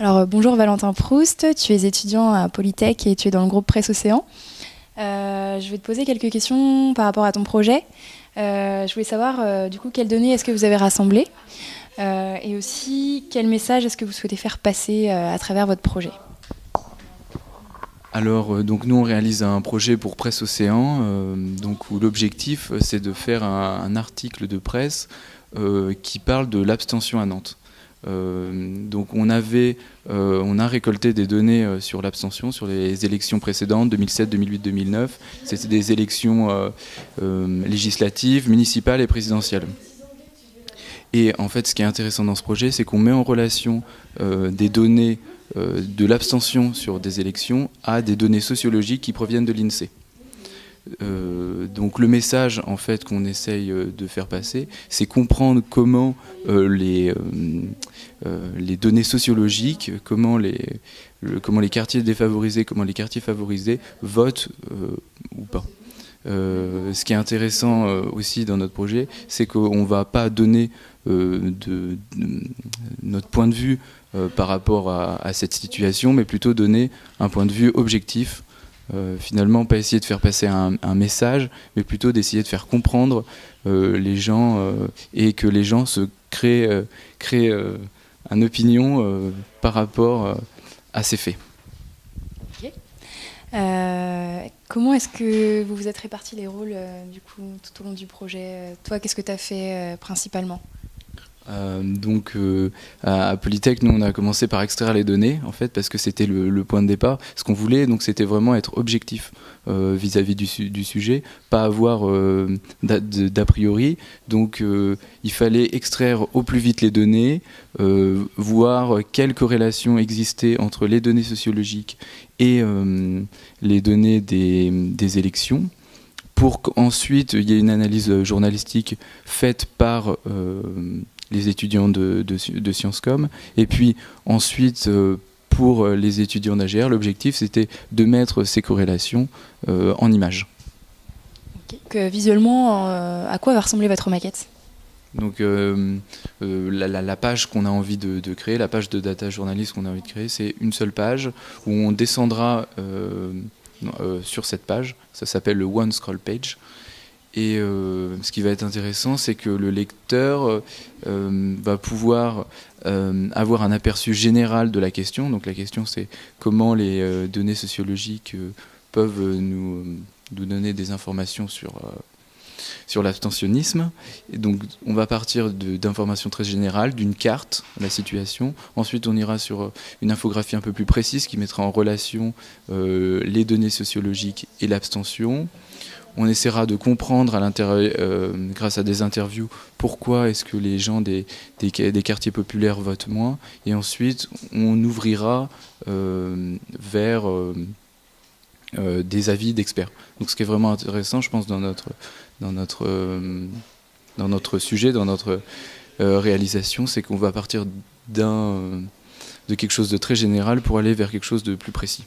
Bonjour Valentin Proust, tu es étudiant à Polytech et tu es dans le groupe Presse Océan. Je vais te poser quelques questions par rapport à ton projet. Je voulais savoir du coup quelles données est-ce que vous avez rassemblées et aussi quel message est-ce que vous souhaitez faire passer à travers votre projet. Donc nous on réalise un projet pour Presse Océan, où l'objectif c'est de faire un article de presse qui parle de l'abstention à Nantes. On a récolté des données sur l'abstention, sur les élections précédentes, 2007, 2008, 2009. C'était des élections législatives, municipales et présidentielles. Et en fait, ce qui est intéressant dans ce projet, c'est qu'on met en relation des données de l'abstention sur des élections à des données sociologiques qui proviennent de l'INSEE. Donc le message en fait qu'on essaye de faire passer, c'est comprendre comment les données sociologiques, comment les quartiers défavorisés, comment les quartiers favorisés votent ou pas. Ce qui est intéressant aussi dans notre projet, c'est qu'on ne va pas donner notre point de vue par rapport à cette situation, mais plutôt donner un point de vue objectif. Finalement, pas essayer de faire passer un message, mais plutôt d'essayer de faire comprendre les gens et que les gens se créent une opinion par rapport à ces faits. Okay. Comment est-ce que vous vous êtes répartis les rôles du coup, tout au long du projet Toi, qu'est-ce que tu as fait principalement ? À Polytech, nous on a commencé par extraire les données en fait parce que c'était le point de départ. Ce qu'on voulait, donc, c'était vraiment être objectif vis-à-vis du sujet, pas avoir d'a priori. Donc il fallait extraire au plus vite les données, voir quelles corrélations existaient entre les données sociologiques et les données des élections, pour qu'ensuite il y ait une analyse journalistique faite par les étudiants de Sciences Com. Et puis ensuite, pour les étudiants d'AGR, l'objectif c'était de mettre ces corrélations en images. Okay. Visuellement, à quoi va ressembler votre maquette ? Donc la page qu'on a envie de créer, la page de data journaliste qu'on a envie de créer, c'est une seule page où on descendra sur cette page. Ça s'appelle le One Scroll Page. Et ce qui va être intéressant, c'est que le lecteur va pouvoir avoir un aperçu général de la question. Donc la question, c'est comment les données sociologiques peuvent nous donner des informations sur l'abstentionnisme. Et donc on va partir d'informations très générales, d'une carte, la situation. Ensuite on ira sur une infographie un peu plus précise qui mettra en relation les données sociologiques et l'abstention. On essaiera de comprendre grâce à des interviews pourquoi est-ce que les gens des quartiers populaires votent moins. Et ensuite, on ouvrira vers des avis d'experts. Donc ce qui est vraiment intéressant, je pense, dans notre sujet, dans notre réalisation, c'est qu'on va partir de quelque chose de très général pour aller vers quelque chose de plus précis.